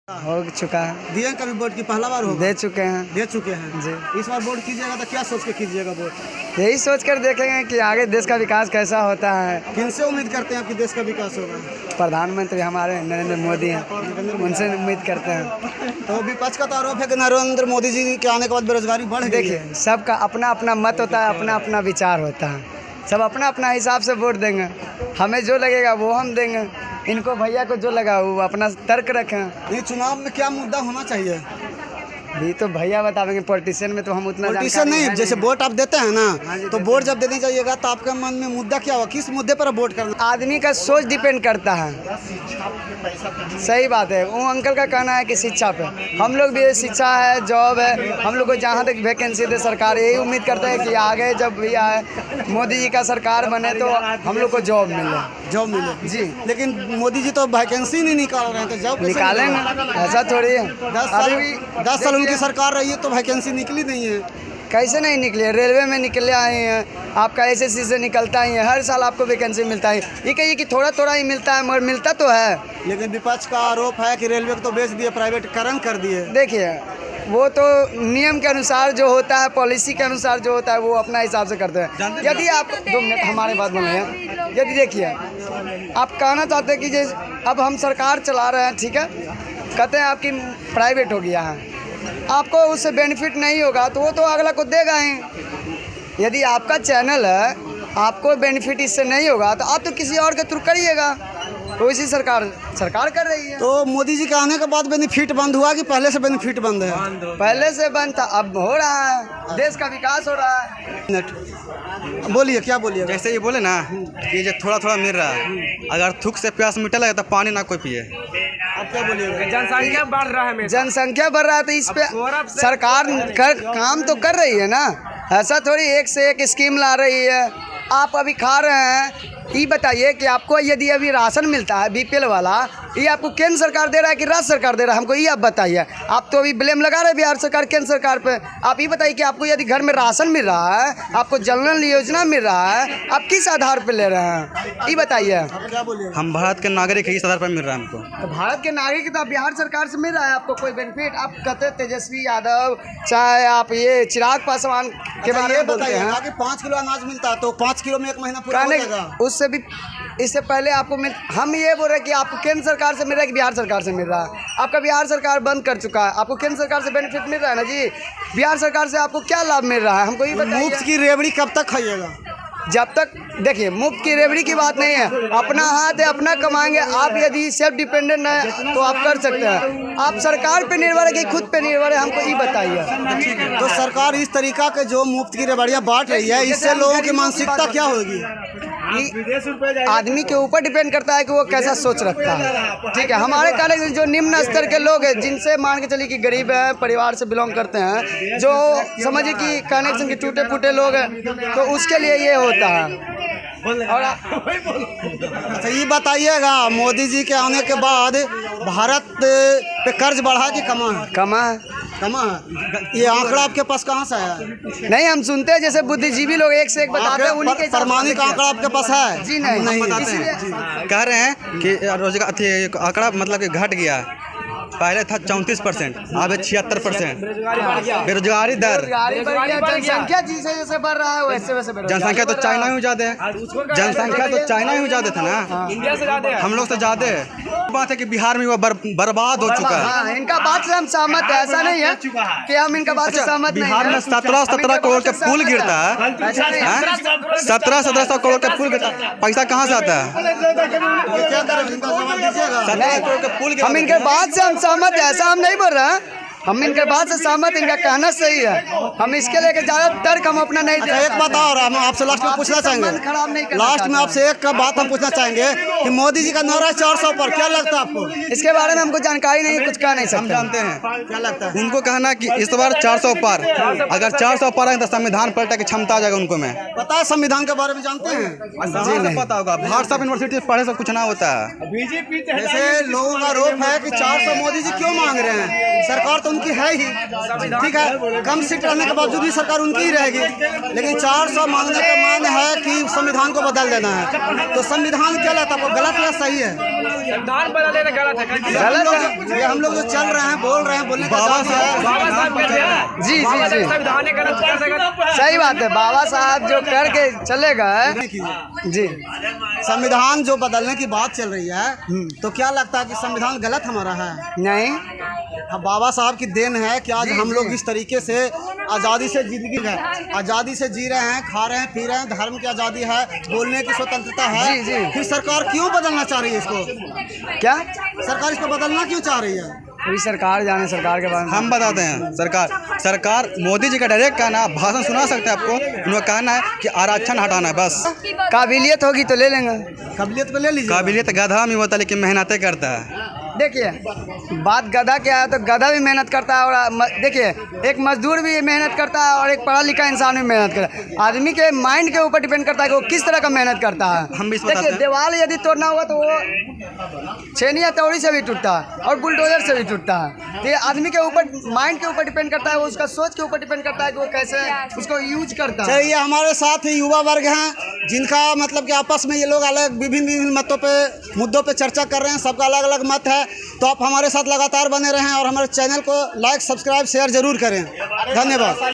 हो चुका है। दिए कभी वोट की पहला बार होगा? दे चुके हैं। दे चुके हैं जी। इस बार वोट कीजिएगा तो क्या सोच के कीजिएगा वोट? यही सोच कर देखेंगे कि आगे देश का विकास कैसा होता है। किनसे उम्मीद करते हैं कि देश का विकास होगा? प्रधानमंत्री हमारे नरेंद्र मोदी हैं, उनसे उम्मीद करते हैं। तो विपक्ष का तो आरोप है कि नरेंद्र मोदी जी के आने के बाद बेरोजगारी बढ़ गई है। देखिए, सबका अपना अपना मत होता है, अपना अपना विचार होता है। सब अपना अपना हिसाब से वोट देंगे। हमें जो लगेगा वो हम देंगे। इनको भैया को जो लगा वो अपना तर्क रखें। ये चुनाव में क्या मुद्दा होना चाहिए? भी तो भैया बतावेंगे। पॉलिटिशियन में तो हम उतना पॉलिटिशियन नहीं, जैसे वोट आप देते हैं ना, तो वोट जब देने जाइएगा तो आपके मन में मुद्दा क्या होगा? किस मुद्दे पर वोट करना? आदमी का सोच डिपेंड करता है। सही बात है। वो अंकल का कहना है कि शिक्षा पे हम लोग भी, शिक्षा है, जॉब है, हम लोग को जहाँ तक वैकेंसी दे सरकार, यही उम्मीद करते हैं कि आगे जब भी आए मोदी जी का सरकार बने तो हम लोग को जॉब मिले जी। लेकिन मोदी जी तो वैकेंसी नहीं निकाल रहे हैं, तो जॉब निकालेंगे। ऐसा थोड़ी है। 10 साल उनकी सरकार रही है तो वैकेंसी निकली नहीं है। कैसे नहीं निकले? रेलवे में निकले आए हैं, आपका एसएससी से निकलता ही है। हर साल आपको वैकेंसी मिलता है। ये कहिए कि थोड़ा थोड़ा ही मिलता है, मगर मिलता तो है। लेकिन विपक्ष का आरोप है कि रेलवे को तो बेच दिए, प्राइवेटीकरण कर दिए। देखिए, वो तो नियम के अनुसार जो होता है, पॉलिसी के अनुसार जो होता है, वो अपना हिसाब से करते हैं। यदि आप 2 मिनट हमारे बात बोले, यदि देखिए आप कहना चाहते हैं कि जैसे अब हम सरकार चला रहे हैं, ठीक है, कहते हैं आपकी प्राइवेट हो गया है, आपको उससे बेनिफिट नहीं होगा तो वो तो अगला को देगा ही। यदि आपका चैनल है, आपको बेनिफिट इससे नहीं होगा तो आप तो किसी और के थ्रू करिएगा। तो इसी सरकार कर रही है। तो मोदी जी के आने के बाद बेनिफिट बंद हुआ कि पहले से बेनिफिट बंद है? पहले से बंद था, अब हो रहा है। देश का विकास हो रहा है। बोलिए, क्या बोलिए? जैसे ये बोले ना कि जो थोड़ा थोड़ा मिल रहा है, अगर थूक से प्यास मिटे लगे तो पानी ना कोई पिए। आप क्या बोलिएगा? जनसंख्या बढ़ रहा है तो इस पे सरकार काम तो कर रही है ना। ऐसा थोड़ी एक से एक स्कीम ला रही है। आप अभी खा रहे हैं, ये बताइए कि आपको यदि अभी राशन मिलता है बीपीएल वाला, ये आपको केंद्र सरकार दे रहा है कि राज्य सरकार दे रहा है? हमको ये आप बताइए। आप तो अभी ब्लेम लगा रहे हैं बिहार सरकार, केंद्र सरकार पे। आप ये बताइए कि आपको यदि घर में राशन मिल रहा है, आपको जनधन योजना मिल रहा है, आप किस आधार पर ले रहे हैं? ये बताइए। क्या बोलिए? हम भारत के नागरिक है, इस आधार पर मिल रहा है हमको। तो भारत के नागरिक तो बिहार सरकार से मिल रहा है, आपको कोई बेनिफिट? आप कहते तेजस्वी यादव, चाहे आप ये चिराग पासवान के बारे में बोलते हैं कि 5 किलो अनाज मिलता है तो 5 किलो में 1 महीना पूरा हो जाएगा। उससे भी इससे पहले आपको हम ये बोल रहे हैं कि आपको केंद्र सरकार से मिल रहा है कि बिहार सरकार से मिल रहा है? आपका बिहार सरकार बंद कर चुका है, आपको केंद्र सरकार से बेनिफिट मिल रहा है ना जी। बिहार सरकार से आपको क्या लाभ मिल रहा है, हमको ये बताइए। मुफ्त की रेवड़ी कब तक खाइएगा? जब तक, देखिए, मुफ्त की रेवड़ी की बात नहीं है। अपना हाथ है, अपना कमाएंगे। आप यदि सेल्फ डिपेंडेंट है तो आप कर सकते हैं। आप सरकार पे निर्भर है कि खुद पे निर्भर है, हमको ये बताइए। तो सरकार इस तरीका के जो मुफ्त की रेवड़ियाँ बांट रही है, इससे लोगों की मानसिकता क्या होगी? आदमी के ऊपर डिपेंड करता है कि वो कैसा सोच रखता है। ठीक है, हमारे कारण जो निम्न स्तर के लोग हैं, जिनसे मान के चलिए कि गरीब हैं, परिवार से बिलोंग करते हैं, जो समझिए कि कनेक्शन के टूटे फूटे लोग हैं, तो उसके लिए ये होता है। और अच्छा, ये बताइएगा, मोदी जी के आने के बाद भारत पे कर्ज बढ़ा कि कमा है? कमा है। ये आंकड़ा आपके पास कहाँ से आया? नहीं, हम सुनते हैं जैसे बुद्धिजीवी लोग एक से एक बताते हैं, उन्हीं के प्रमाणिक आंकड़ा आपके पास है? जी नहीं बताते हैं। कह रहे हैं कि रोजगार आंकड़ा मतलब कि घट गया। पहले था 34%, अब 76%। बेरोजगारी दर, जनसंख्या जैसे बढ़ रहा है वैसे जनसंख्या तो चाइना में ज़्यादा है। जनसंख्या तो चाइना में ज़्यादा था ना, इंडिया से ज़्यादा है। हम लोग से ज़्यादा है। बात है कि बिहार में वो बर्बाद हो चुका है। हाँ, इनका बात से हम सहमत है। ऐसा नहीं है कि हम इनका बात से सहमत नहीं है। बिहार में 17 करोड़ के पुल गिरता है। 1700 करोड़ का पुल गिरता है, पैसा कहाँ से आता है? 17 करोड़ का पुल। हम इनके बात से हम सहमत है, ऐसा हम नहीं बोल रहे हैं। हम इनके बात से सहमत, इनका कहना सही है। हम इसके लेके ज़्यादा तर्क हम अपना नहीं अच्छा, एक बात और हम आपसे लास्ट में पूछना चाहेंगे। खराब नहीं करना लास्ट में आपसे एक बात हम पूछना चाहेंगे कि मोदी जी का नारा है 400 पर, क्या लगता है आपको? इसके बारे में हमको जानकारी नहीं, कुछ कह नहीं सकते। हम जानते हैं, क्या लगता है उनको कहना कि इस बार 400 पर, अगर 400 पर है तो संविधान पलटा की क्षमता आ जाएगा उनको। में पता है संविधान के बारे में जानते हैं? जी, पता होगा। भारत सब यूनिवर्सिटी पढ़े से कुछ ना होता है। जैसे लोगों का आरोप है कि 400 मोदी जी क्यों मांग रहे हैं? सरकार तो उनकी है ही, ठीक है, कम सीट रहने के बावजूद भी सरकार उनकी ही रहेगी। लेकिन 400 मांगने का मान्य है कि संविधान को बदल देना है, तो संविधान क्या लगता है, वो गलत या सही है? संविधान बदल देना गलत है। ये हम लोग जो चल रहे हैं, बोल रहे हैं, बोलने का आज़ादी है। बाबा साहब कहते हैं जी जी जी, संविधान ने गलत कर देगा। सही बात है, बाबा साहब जो करके चले गए जी। संविधान जो बदलने की बात चल रही है, तो क्या लगता है कि संविधान गलत हमारा है? नहीं, हाँ, बाबा साहब की देन है कि आज हम लोग इस तरीके से आज़ादी से जिंदगी है, आज़ादी से जी रहे हैं, खा रहे हैं, पी रहे हैं, धर्म की आज़ादी है, बोलने की स्वतंत्रता है। जी, जी। फिर सरकार क्यों बदलना चाह रही है इसको? क्या सरकार इसको बदलना क्यों चाह रही है? पूरी सरकार जाने, सरकार के बारे में हम बताते हैं। सरकार मोदी जी का डायरेक्ट कहना, आप भाषण सुना सकते हैं आपको, उन्होंने कहना है कि आरक्षण हटाना है बस। काबिलियत होगी तो ले लेंगे। काबिलियत को ले लीजिए। काबिलियत गधा में होता है लेकिन मेहनतें करता है। देखिए, बात गधा क्या है, तो गधा भी मेहनत करता है, और देखिए एक मजदूर भी मेहनत करता है और एक पढ़ा लिखा इंसान भी मेहनत करता है। आदमी के माइंड के ऊपर डिपेंड करता है कि वो किस तरह का मेहनत करता है। हम भी इस बताते देखिए, हैं। दीवार यदि तोड़ना होगा तो वो छेनी या तौड़ी से भी टूटता है और बुलडोजर से भी टूटता है। तो ये आदमी के ऊपर, माइंड के ऊपर डिपेंड करता है, वो उसका सोच के ऊपर डिपेंड करता है कि वो कैसे उसको यूज करता है। चलिए, हमारे साथ ही युवा वर्ग हैं जिनका मतलब कि आपस में ये लोग अलग विभिन्न मतों पे, मुद्दों पे चर्चा कर रहे हैं, सबका अलग अलग मत है। तो आप हमारे साथ लगातार बने रहें और हमारे चैनल को लाइक, सब्सक्राइब, शेयर जरूर करें। धन्यवाद।